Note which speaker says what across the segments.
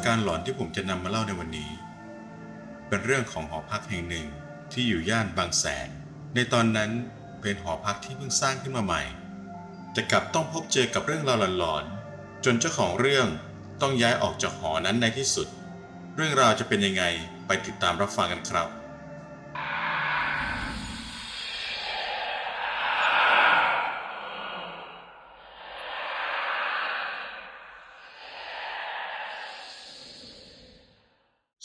Speaker 1: การณ์หลอนที่ผมจะนำมาเล่าในวันนี้เป็นเรื่องของหอพักแห่งหนึ่งที่อยู่ย่านบางแสนในตอนนั้นเป็นหอพักที่เพิ่งสร้างขึ้นมาใหม่แต่กลับต้องพบเจอกับเรื่องราวหลอนๆจนเจ้าของเรื่องต้องย้ายออกจากหอนั้นในที่สุดเรื่องราวจะเป็นยังไงไปติดตามรับฟังกันครับ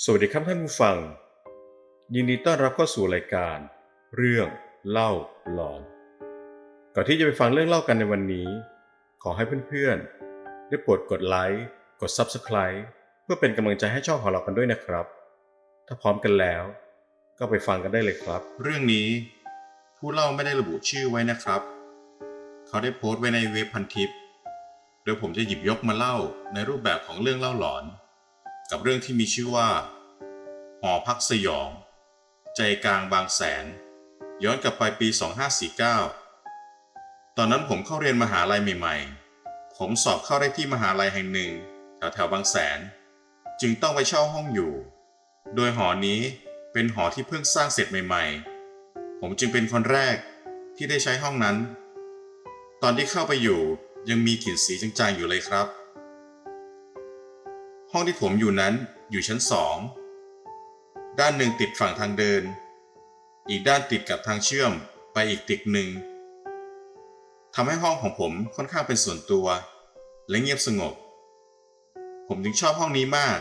Speaker 1: สวัสดีครับท่านผู้ฟังยินดีต้อนรับเข้าสู่รายการเรื่องเล่าหลอนก่อนที่จะไปฟังเรื่องเล่ากันในวันนี้ขอให้เพื่อนๆได้โปรดกดไลค์กด Subscribe เพื่อเป็นกำลังใจให้ช่องของเรากันด้วยนะครับถ้าพร้อมกันแล้วก็ไปฟังกันได้เลยครับเรื่องนี้ผู้เล่าไม่ได้ระบุชื่อไว้นะครับเขาได้โพสต์ไว้ในเว็บพันทิปโดยผมจะหยิบยกมาเล่าในรูปแบบของเรื่องเล่าหลอนกับเรื่องที่มีชื่อว่าหอพักสยองใจกลางบางแสนย้อนกลับไปปี 2549 ตอนนั้นผมเข้าเรียนมหาลัยใหม่ๆผมสอบเข้าได้ที่มหาลัยแห่งหนึ่งแถวบางแสนจึงต้องไปเช่าห้องอยู่โดยหอนี้เป็นหอที่เพิ่งสร้างเสร็จใหม่ๆผมจึงเป็นคนแรกที่ได้ใช้ห้องนั้นตอนที่เข้าไปอยู่ยังมีกลิ่นสีจางๆอยู่เลยครับห้องที่ผมอยู่นั้นอยู่ชั้น2ด้านหนึ่งติดฝั่งทางเดินอีกด้านติดกับทางเชื่อมไปอีกตึกหนึ่งทำให้ห้องของผมค่อนข้างเป็นส่วนตัวและเงียบสงบผมจึงชอบห้องนี้มาก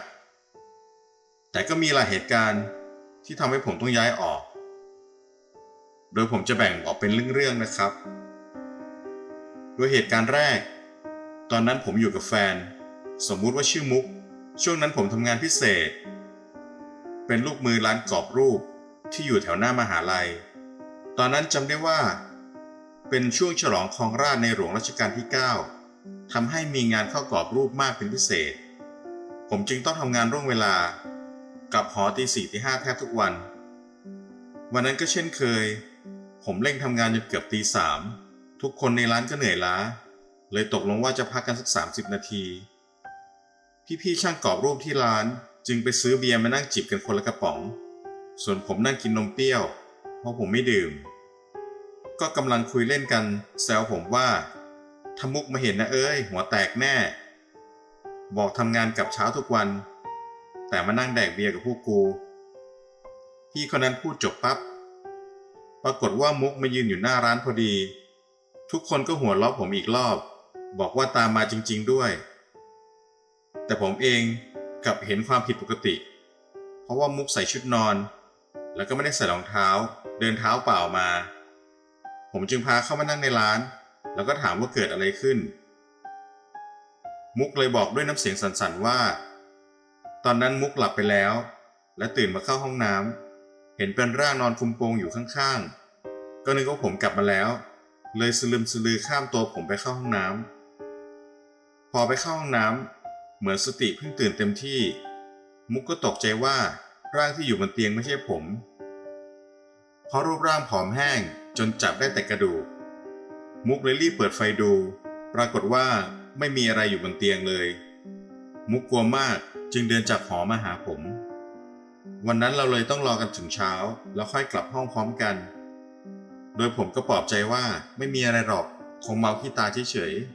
Speaker 1: แต่ก็มีหลายเหตุการณ์ที่ทำให้ผมต้องย้ายออกโดยผมจะแบ่งออกเป็นเรื่องๆนะครับโดยเหตุการณ์แรกตอนนั้นผมอยู่กับแฟนสมมุติว่าชื่อมุกช่วงนั้นผมทำงานพิเศษเป็นลูกมือร้านกรอบรูปที่อยู่แถวหน้ามหาลัยตอนนั้นจำได้ว่าเป็นช่วงฉลองครองราชย์ในหลวงรัชกาลที่ 9ทำให้มีงานเข้ากรอบรูปมากเป็นพิเศษผมจึงต้องทำงานร่วงเวลากลับหอตี 4 ตี 5แทบทุกวันวันนั้นก็เช่นเคยผมเร่งทำงานจนเกือบตี 3ทุกคนในร้านก็เหนื่อยล้าเลยตกลงว่าจะพักกันสัก30 นาทีพี่ๆช่างกรอบรูปที่ร้านจึงไปซื้อเบียร์มานั่งจิบกันคนละกระป๋องส่วนผมนั่งกินนมเปรี้ยวเพราะผมไม่ดื่มก็กำลังคุยเล่นกันแซวผมว่าถ้ามุกมาเห็นนะเอ้ยหัวแตกแน่บอกทำงานกลับเช้าทุกวันแต่มานั่งแดกเบียร์กับพวกกูพี่คนนั้นพูดจบปั๊บปรากฏว่ามุกมายืนอยู่หน้าร้านพอดีทุกคนก็หัวเราะผมอีกรอบบอกว่าตามมาจริงๆด้วยแต่ผมเองกลับเห็นความผิดปกติเพราะว่ามุกใส่ชุดนอนแล้วก็ไม่ได้ใส่รองเท้าเดินเท้าเปล่ามาผมจึงพาเข้ามานั่งในร้านแล้วก็ถามว่าเกิดอะไรขึ้นมุกเลยบอกด้วยน้ำเสียงสั่นๆว่าตอนนั้นมุกหลับไปแล้วและตื่นมาเข้าห้องน้ำเห็นเป็นร่างนอนคุมโปงอยู่ข้างๆก็นึกว่าผมกลับมาแล้วเลยสลึมสลือข้ามตัวผมไปเข้าห้องน้ำพอไปเข้าห้องน้ำเหมือนสติเพิ่งตื่นเต็มที่มุกก็ตกใจว่าร่างที่อยู่บนเตียงไม่ใช่ผมเพราะรูปร่างผอมแห้งจนจับได้แต่กระดูกมุกเลยรีบเปิดไฟดูปรากฏว่าไม่มีอะไรอยู่บนเตียงเลยมุกกลัวมากจึงเดินจากหอมาหาผมวันนั้นเราเลยต้องรอกันถึงเช้าแล้วค่อยกลับห้องพร้อมกันโดยผมก็ปลอบใจว่าไม่มีอะไรหรอกคงเมาขี้ตาเฉยๆ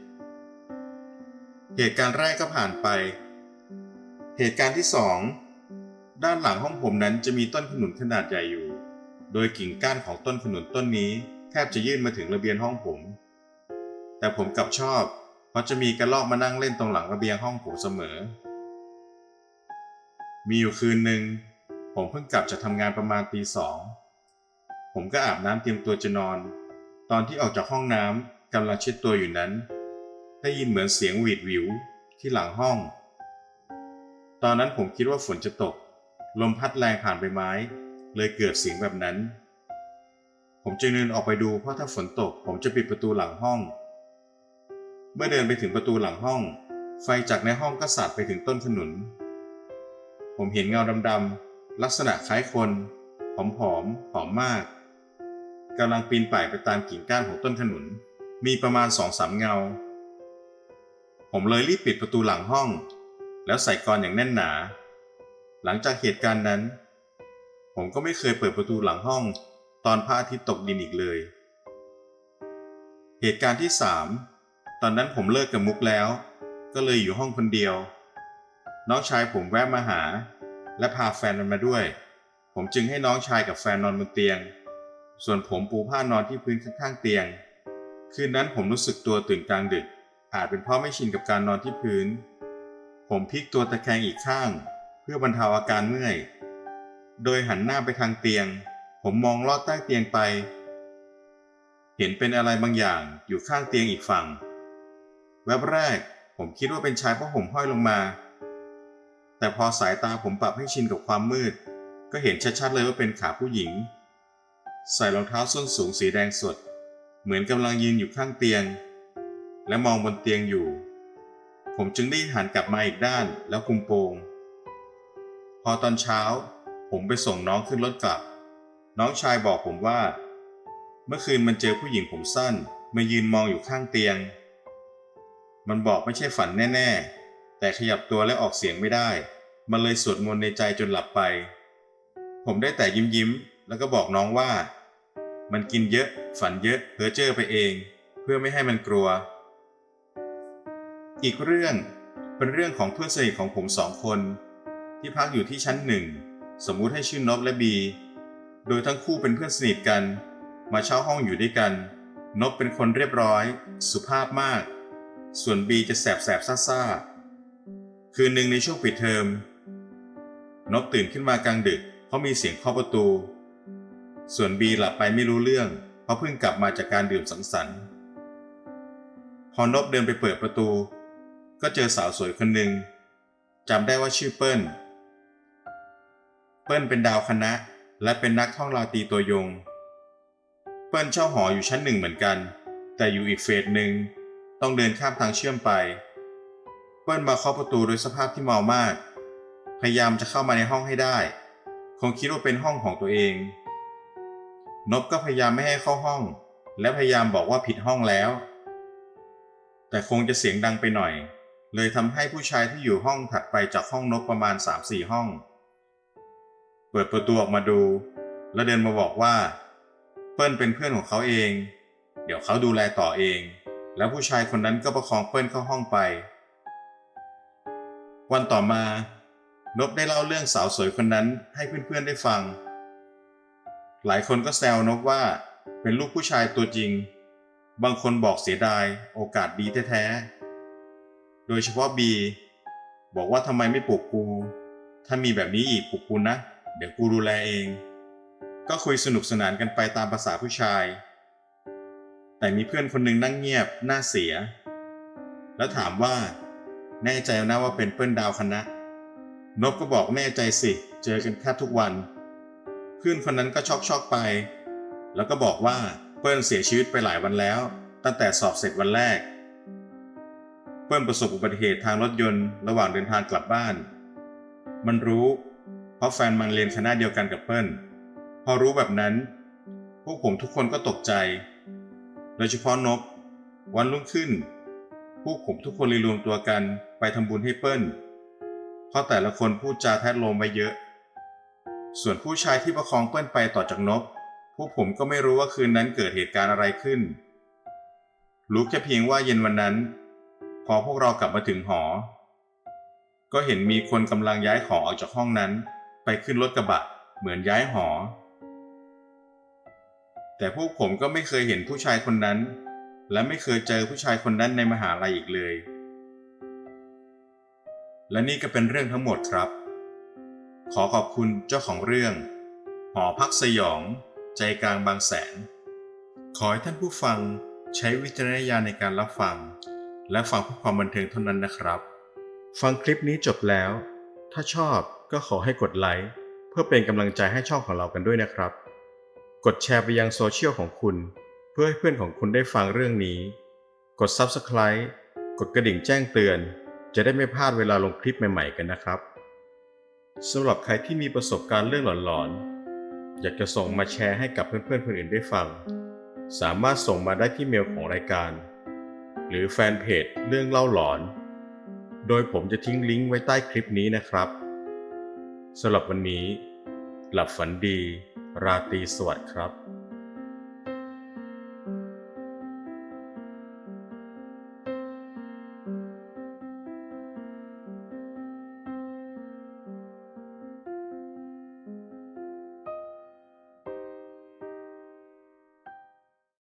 Speaker 1: เหตุการณ์แรกก็ผ่านไปเหตุการณ์ที่2ด้านหลังห้องผมนั้นจะมีต้นขนุนขนาดใหญ่อยู่โดยกิ่งก้านของต้นขนุนต้นนี้แทบจะยื่นมาถึงระเบียงห้องผมแต่ผมกลับชอบเพราะจะมีกระรอกมานั่งเล่นตรงหลังระเบียงห้องผมเสมอมีอยู่คืนหนึ่งผมเพิ่งกลับจากทำงานประมาณตี 2ผมก็อาบน้ำเตรียมตัวจะนอนตอนที่ออกจากห้องน้ำกำลังเช็ดตัวอยู่นั้นได้ยินเหมือนเสียงหวีดหวิวที่หลังห้องตอนนั้นผมคิดว่าฝนจะตกลมพัดแรงผ่านใบไม้เลยเกิดเสียงแบบนั้นผมจึงเดินออกไปดูเพราะถ้าฝนตกผมจะปิดประตูหลังห้องเมื่อเดินไปถึงประตูหลังห้องไฟจากในห้องก็สาดไปถึงต้นขนุนผมเห็นเงาดำๆลักษณะคล้ายคนผอมมากกำลังปีนป่ายไปตามกิ่งก้านของต้นขนุนมีประมาณ 2-3 เงาผมเลยรีบปิดประตูหลังห้อง แล้วใส่กลอนอย่างแน่นหนา หลังจากเหตุการณ์นั้นผมก็ไม่เคยเปิดประตูหลังห้องตอนพระอาทิตย์ตกดินอีกเลยเหตุการณ์ที่3ตอนนั้นผมเลิกกับมุกแล้วก็เลยอยู่ห้องคนเดียวน้องชายผมแวะมาหาและพาแฟนมันมาด้วยผมจึงให้น้องชายกับแฟนนอนบนเตียงส่วนผมปูผ้านอนที่พื้นข้างๆเตียงคืนนั้นผมรู้สึกตัวตื่นกลางดึกอาจเป็นเพราะไม่ชินกับการนอนที่พื้นผมพลิกตัวตะแคงอีกข้างเพื่อบรรเทาอาการเมื่อยโดยหันหน้าไปทางเตียงผมมองลอดใต้เตียงไปเห็นเป็นอะไรบางอย่างอยู่ข้างเตียงอีกฝั่งแวบแรกผมคิดว่าเป็นชายผ้าห่มห้อยลงมาแต่พอสายตาผมปรับให้ชินกับความมืดก็เห็นชัดๆเลยว่าเป็นขาผู้หญิงใส่รองเท้าส้นสูงสีแดงสดเหมือนกำลังยืนอยู่ข้างเตียงและมองบนเตียงอยู่ผมจึงได้หันกลับมาอีกด้านแล้วคุมโปงพอตอนเช้าผมไปส่งน้องขึ้นรถกลับน้องชายบอกผมว่าเมื่อคืนมันเจอผู้หญิงผมสั้นมายืนมองอยู่ข้างเตียงมันบอกไม่ใช่ฝันแน่ๆแต่ขยับตัวและออกเสียงไม่ได้มันเลยสวดมนต์ในใจจนหลับไปผมได้แต่ยิ้มแล้วก็บอกน้องว่ามันกินเยอะฝันเยอะเพ้อเจ้อไปเองเพื่อไม่ให้มันกลัวอีกเรื่องเป็นเรื่องของเพื่อนสนิทของผม2 คนที่พักอยู่ที่ชั้น1สมมุติให้ชื่อนพและบีโดยทั้งคู่เป็นเพื่อนสนิทกันมาเช่าห้องอยู่ด้วยกันนพเป็นคนเรียบร้อยสุภาพมากส่วนบีจะแสบซ่าคืนหนึ่งในช่วงปิดเทอมนพตื่นขึ้นมากลางดึกเพราะมีเสียงเคาะประตูส่วนบีหลับไปไม่รู้เรื่องเพราะเพิ่งกลับมาจากการดื่มสังสรรค์พอนพเดินไปเปิดประตูก็เจอสาวสวยคนหนึ่งจำได้ว่าชื่อเปิ้ลเป็นดาวคณะและเป็นนักท่องราตรีตัวยงเปิ้ลเช่าหออยู่ชั้น1เหมือนกันแต่อยู่อีกเฟสหนึ่งต้องเดินข้ามทางเชื่อมไปเปิ้ลมาเคาะประตูโดยสภาพที่เมามากพยายามจะเข้ามาในห้องให้ได้คงคิดว่าเป็นห้องของตัวเองนพก็พยายามไม่ให้เข้าห้องและพยายามบอกว่าผิดห้องแล้วแต่คงจะเสียงดังไปหน่อยเลยทำให้ผู้ชายที่อยู่ห้องถัดไปจากห้องนพประมาณ 3-4 ห้องเปิดประตูออกมาดูและเดินมาบอกว่าเปิ้ลเป็นเพื่อนของเขาเองเดี๋ยวเขาดูแลต่อเองแล้วผู้ชายคนนั้นก็ประคองเปิ้ลเข้าห้องไปวันต่อมานพได้เล่าเรื่องสาวสวยคนนั้นให้เพื่อนๆได้ฟังหลายคนก็แซวนพว่าเป็นลูกผู้ชายตัวจริงบางคนบอกเสียดายโอกาสดีแท้ๆโดยเฉพาะบีบอกว่าทำไมไม่ปลุกกูถ้ามีแบบนี้อีกปลุกกูนะเดี๋ยวกูดูแลเองก็คุยสนุกสนานกันไปตามภาษาผู้ชายแต่มีเพื่อนคนหนึ่งนั่งเงียบหน้าเสียแล้วถามว่าแน่ใจนะว่าเป็นเปิ้ลดาวคณะนพก็บอกแน่ใจสิเจอกันแทบทุกวันเพื่อนคนนั้นก็ช็อกไปแล้วก็บอกว่าเปิ้ลเสียชีวิตไปหลายวันแล้วตั้งแต่สอบเสร็จวันแรกเปิ้ลประสบอุบัติเหตุทางรถยนต์ระหว่างเดินทางกลับบ้านมันรู้เพราะแฟนมันเรียนคณะเดียวกันกับเปิ้ลพอรู้แบบนั้นพวกผมทุกคนก็ตกใจโดยเฉพาะนพวันรุ่งขึ้นพวกผมทุกคนเลยรวมตัวกันไปทำบุญให้เปิ้ลเพราะแต่ละคนพูดจาแทะโลมไว้เยอะส่วนผู้ชายที่ประคองเปิ้ลไปต่อจากนพพวกผมก็ไม่รู้ว่าคืนนั้นเกิดเหตุการณ์อะไรขึ้นรู้แค่เพียงว่าเย็นวันนั้นพอพวกเรากลับมาถึงหอก็เห็นมีคนกำลังย้ายของออกจากห้องนั้นไปขึ้นรถกระบะเหมือนย้ายหอแต่พวกผมก็ไม่เคยเห็นผู้ชายคนนั้นและไม่เคยเจอผู้ชายคนนั้นในมหาลัยอีกเลยและนี่ก็เป็นเรื่องทั้งหมดครับขอขอบคุณเจ้าของเรื่องหอพักสยองใจกลางบางแสนขอให้ท่านผู้ฟังใช้วิจารณญาณในการรับฟังและฟังเพื่อความบันเทิงเท่านั้นนะครับฟังคลิปนี้จบแล้วถ้าชอบก็ขอให้กดไลค์เพื่อเป็นกำลังใจให้ช่องของเรากันด้วยนะครับกดแชร์ไปยังโซเชียลของคุณเพื่อให้เพื่อนของคุณได้ฟังเรื่องนี้กด Subscribe กดกระดิ่งแจ้งเตือนจะได้ไม่พลาดเวลาลงคลิปใหม่ๆกันนะครับสำหรับใครที่มีประสบการณ์เรื่องหลอนๆอยากจะส่งมาแชร์ให้กับเพื่อนๆคนอื่นได้ฟังสามารถส่งมาได้ที่เมลของรายการหรือแฟนเพจเรื่องเล่าหลอน โดยผมจะทิ้งลิงก์ไว้ใต้คลิปนี้นะครับสำหรับวันนี้หลับฝันดีราตรีสวัสดิ์ครับ